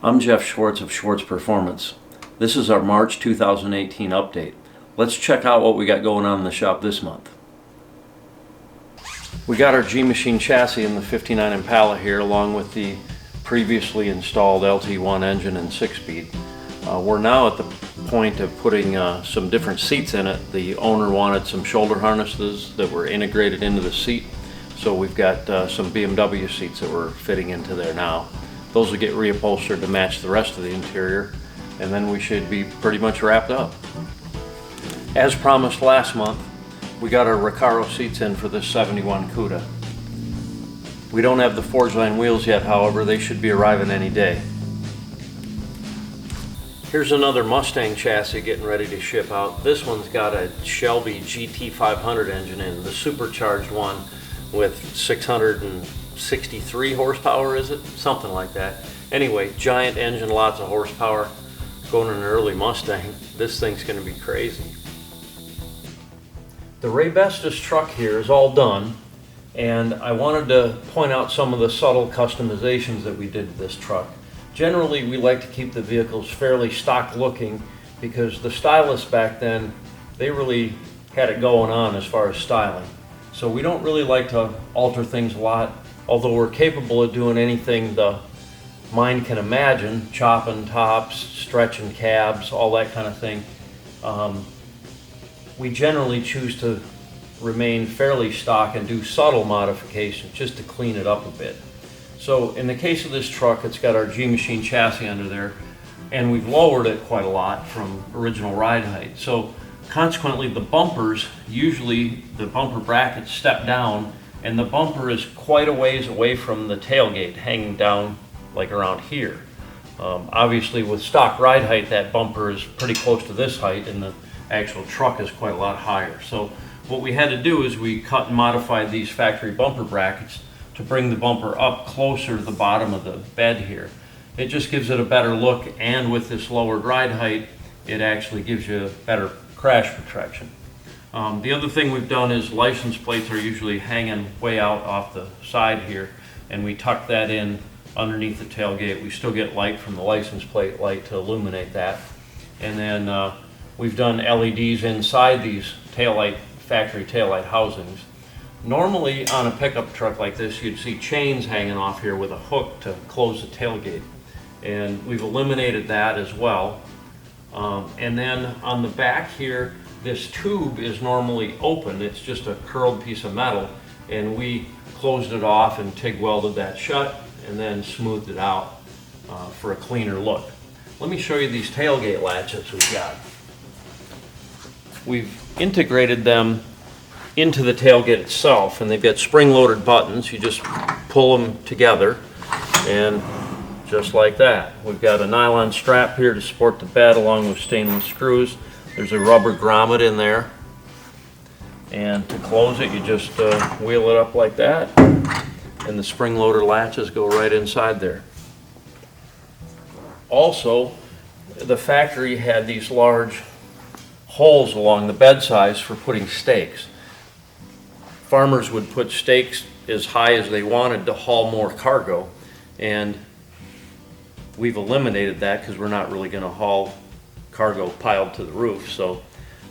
I'm Jeff Schwartz of Schwartz Performance. This is our March 2018 update. Let's check out what we got going on in the shop this month. We got our G-Machine chassis in the 59 Impala here, along with the previously installed LT1 engine and 6-speed. We're now at the point of putting some different seats in it. The owner wanted some shoulder harnesses that were integrated into the seat, so we've got some BMW seats that we're fitting into there now. Those will get reupholstered to match the rest of the interior, and then we should be pretty much wrapped up. As promised last month, we got our Recaro seats in for this 71 Cuda. We don't have the forged line wheels yet, however, they should be arriving any day. Here's another Mustang chassis getting ready to ship out. This one's got a Shelby GT500 engine in, the supercharged one with 663 horsepower, is it? Something like that. Anyway, giant engine, lots of horsepower. Going in an early Mustang, this thing's going to be crazy. The Raybestos truck here is all done, and I wanted to point out some of the subtle customizations that we did to this truck. Generally, we like to keep the vehicles fairly stock looking because the stylists back then, they really had it going on as far as styling. So we don't really like to alter things a lot, although we're capable of doing anything the mind can imagine, chopping tops, stretching cabs, all that kind of thing. We generally choose to remain fairly stock and do subtle modifications just to clean it up a bit. So in the case of this truck, it's got our G-Machine chassis under there, and we've lowered it quite a lot from original ride height. So consequently, the bumpers, usually the bumper brackets step down, and the bumper is quite a ways away from the tailgate, hanging down like around here. Obviously with stock ride height, that bumper is pretty close to this height, and the actual truck is quite a lot higher. So what we had to do is we cut and modified these factory bumper brackets to bring the bumper up closer to the bottom of the bed here. It just gives it a better look, and with this lowered ride height, it actually gives you better crash protection. The other thing we've done is license plates are usually hanging way out off the side here, and we tuck that in underneath the tailgate. We still get light from the license plate light to illuminate that. And then we've done LEDs inside these factory taillight housings. Normally on a pickup truck like this, you'd see chains hanging off here with a hook to close the tailgate. And we've eliminated that as well. And then on the back here, this tube is normally open. It's just a curled piece of metal, and we closed it off and TIG welded that shut and then smoothed it out for a cleaner look. Let me show you these tailgate latches we've got. We've integrated them into the tailgate itself, and they've got spring-loaded buttons. You just pull them together, and just like that. We've got a nylon strap here to support the bed along with stainless screws. There's a rubber grommet in there, and to close it, you just wheel it up like that, and the spring-loader latches go right inside there. Also, the factory had these large holes along the bed sides for putting stakes. Farmers would put stakes as high as they wanted to haul more cargo, and we've eliminated that because we're not really going to haul cargo piled to the roof. So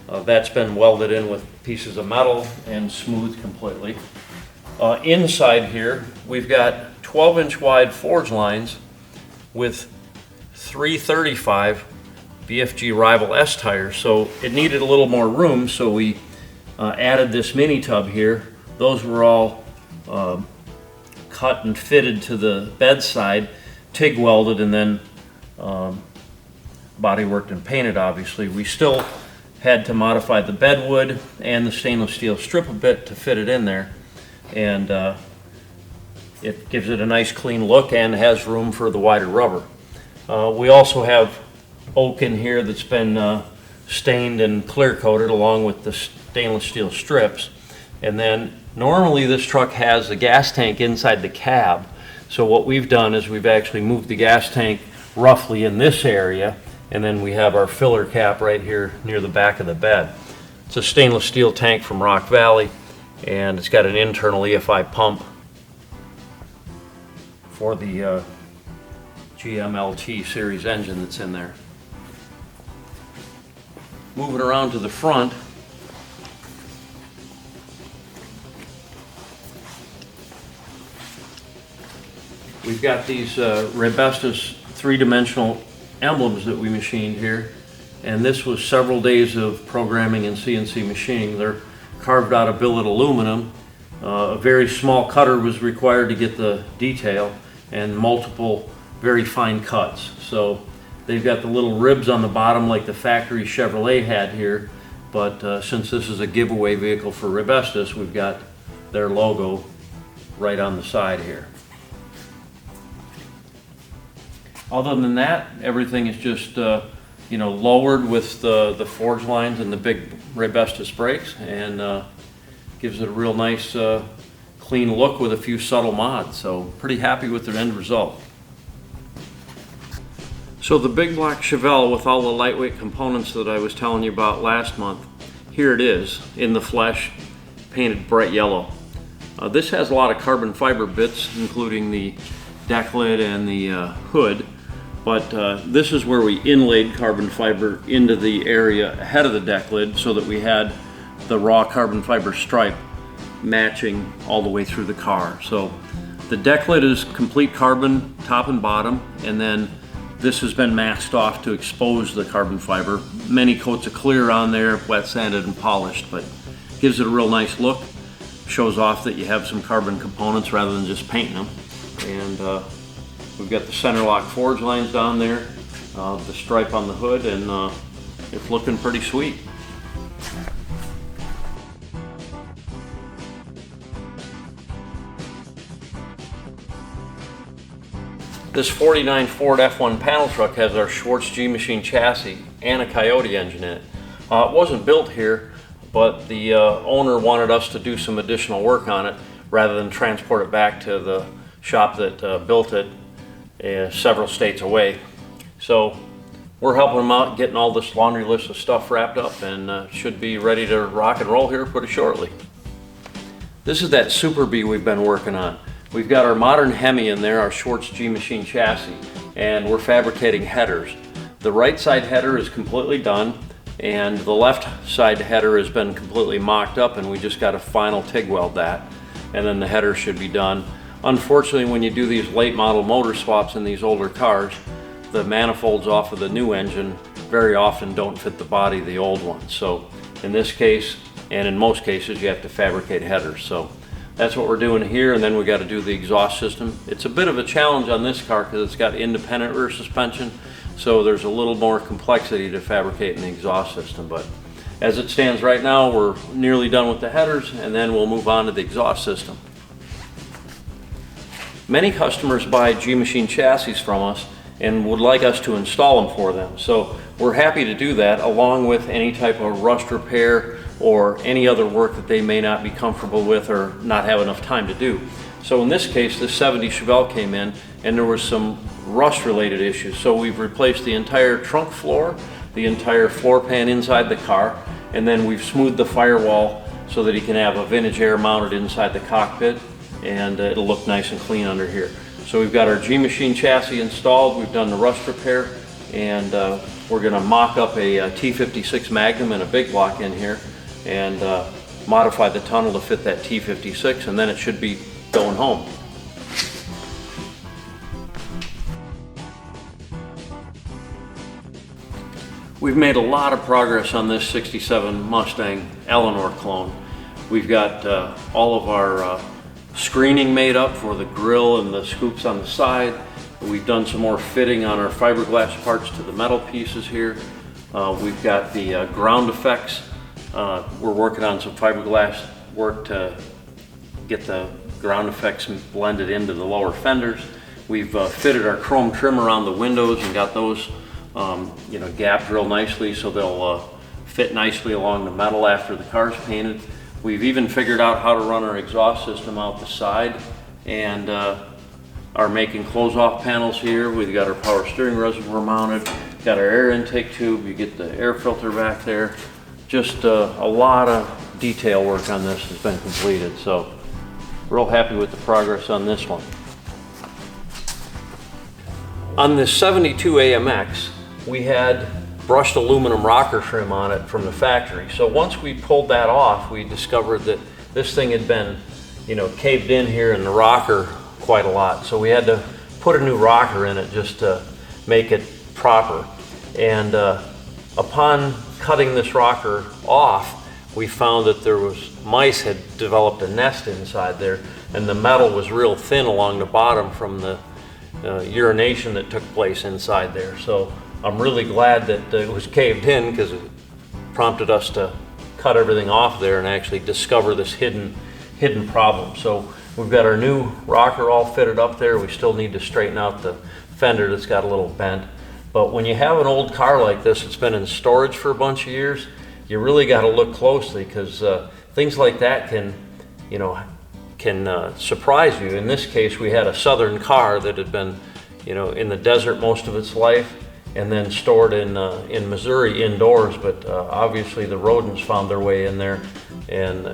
that's been welded in with pieces of metal and smoothed completely. Inside here, we've got 12-inch wide forge lines with 335 BFG Rival S tires. So it needed a little more room, so we added this mini tub here. Those were all cut and fitted to the bedside, TIG welded, and then body worked and painted. Obviously, we still had to modify the bedwood and the stainless steel strip a bit to fit it in there, and it gives it a nice clean look and has room for the wider rubber. We also have oak in here that's been stained and clear coated along with the stainless steel strips. And then normally this truck has the gas tank inside the cab. So what we've done is we've actually moved the gas tank roughly in this area, and then we have our filler cap right here near the back of the bed. It's a stainless steel tank from Rock Valley, and it's got an internal EFI pump for the GMLT series engine that's in there. Moving around to the front, we've got these Rebestos three-dimensional emblems that we machined here, and this was several days of programming and CNC machining. They're carved out of billet aluminum. A very small cutter was required to get the detail, and multiple very fine cuts. So they've got the little ribs on the bottom like the factory Chevrolet had here, but since this is a giveaway vehicle for Rebestos, we've got their logo right on the side here. Other than that, everything is just lowered with the forge lines and the big Rebestos brakes, and gives it a real nice clean look with a few subtle mods. So pretty happy with the end result. So the big black Chevelle with all the lightweight components that I was telling you about last month, here it is in the flesh, painted bright yellow. This has a lot of carbon fiber bits, including the deck lid and the hood, but this is where we inlaid carbon fiber into the area ahead of the deck lid so that we had the raw carbon fiber stripe matching all the way through the car. So the deck lid is complete carbon top and bottom, and then this has been masked off to expose the carbon fiber. Many coats of clear on there, wet sanded and polished, but gives it a real nice look. Shows off that you have some carbon components rather than just painting them. And we've got the center lock forge lines down there, the stripe on the hood, and it's looking pretty sweet. This 49 Ford F1 panel truck has our Schwartz G-Machine chassis and a Coyote engine in it. It wasn't built here, but the owner wanted us to do some additional work on it rather than transport it back to the shop that built it several states away. So we're helping them out, getting all this laundry list of stuff wrapped up, and should be ready to rock and roll here pretty shortly. This is that Super Bee we've been working on. We've got our modern Hemi in there, our Schwartz G-Machine chassis, and we're fabricating headers. The right side header is completely done, and the left side header has been completely mocked up, and we just got to final TIG weld that, and then the header should be done. Unfortunately, when you do these late model motor swaps in these older cars, the manifolds off of the new engine very often don't fit the body of the old one. So in this case, and in most cases, you have to fabricate headers. So that's what we're doing here, and then we got to do the exhaust system. It's a bit of a challenge on this car because it's got independent rear suspension, so there's a little more complexity to fabricating the exhaust system. But as it stands right now, we're nearly done with the headers, and then we'll move on to the exhaust system. Many customers buy G-Machine chassis from us and would like us to install them for them. So we're happy to do that, along with any type of rust repair or any other work that they may not be comfortable with or not have enough time to do. So in this case, this 70 Chevelle came in and there was some rust related issues. So we've replaced the entire trunk floor, the entire floor pan inside the car, and then we've smoothed the firewall so that he can have a vintage air mounted inside the cockpit, and it'll look nice and clean under here. So we've got our G-Machine chassis installed, we've done the rust repair, and we're gonna mock up a T56 Magnum and a big block in here, and modify the tunnel to fit that T56, and then it should be going home. We've made a lot of progress on this 67 Mustang Eleanor clone. We've got all of our screening made up for the grille and the scoops on the side. We've done some more fitting on our fiberglass parts to the metal pieces here. We've got the ground effects. We're working on some fiberglass work to get the ground effects blended into the lower fenders. We've fitted our chrome trim around the windows and got those gapped real nicely so they'll fit nicely along the metal after the car's painted. We've even figured out how to run our exhaust system out the side, and are making close-off panels here. We've got our power steering reservoir mounted, got our air intake tube, you get the air filter back there. Just a lot of detail work on this has been completed, so real happy with the progress on this one. On this 72 AMX, we had brushed aluminum rocker trim on it from the factory. So once we pulled that off, we discovered that this thing had been, caved in here in the rocker quite a lot. So we had to put a new rocker in it just to make it proper. And upon cutting this rocker off, we found that mice had developed a nest inside there, and the metal was real thin along the bottom from the urination that took place inside there. So I'm really glad that it was caved in, because it prompted us to cut everything off there and actually discover this hidden problem. So we've got our new rocker all fitted up there. We still need to straighten out the fender that's got a little bent. But when you have an old car like this that's been in storage for a bunch of years, you really got to look closely, because things like that can surprise you. In this case, we had a Southern car that had been, in the desert most of its life, and then stored in Missouri indoors. But obviously the rodents found their way in there and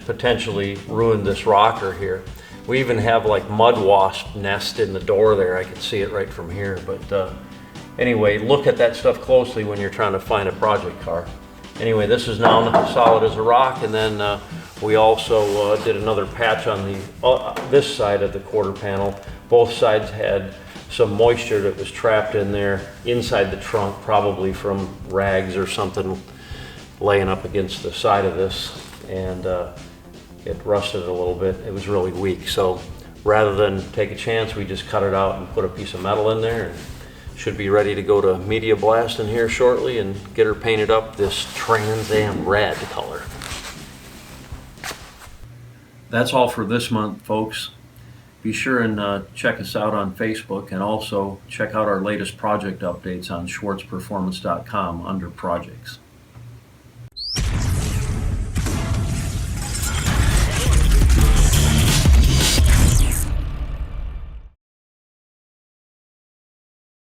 potentially ruined this rocker here. We even have like mud wasp nest in the door there. I can see it right from here. But anyway, look at that stuff closely when you're trying to find a project car. Anyway, this is now solid as a rock, and then we also did another patch on this side of the quarter panel. Both sides had some moisture that was trapped in there inside the trunk, probably from rags or something laying up against the side of this, and it rusted a little bit. It was really weak, so rather than take a chance, we just cut it out and put a piece of metal in there, and should be ready to go to Media Blast in here shortly and get her painted up this Trans Am red color. That's all for this month, folks. Be sure and check us out on Facebook, and also check out our latest project updates on schwartzperformance.com under projects.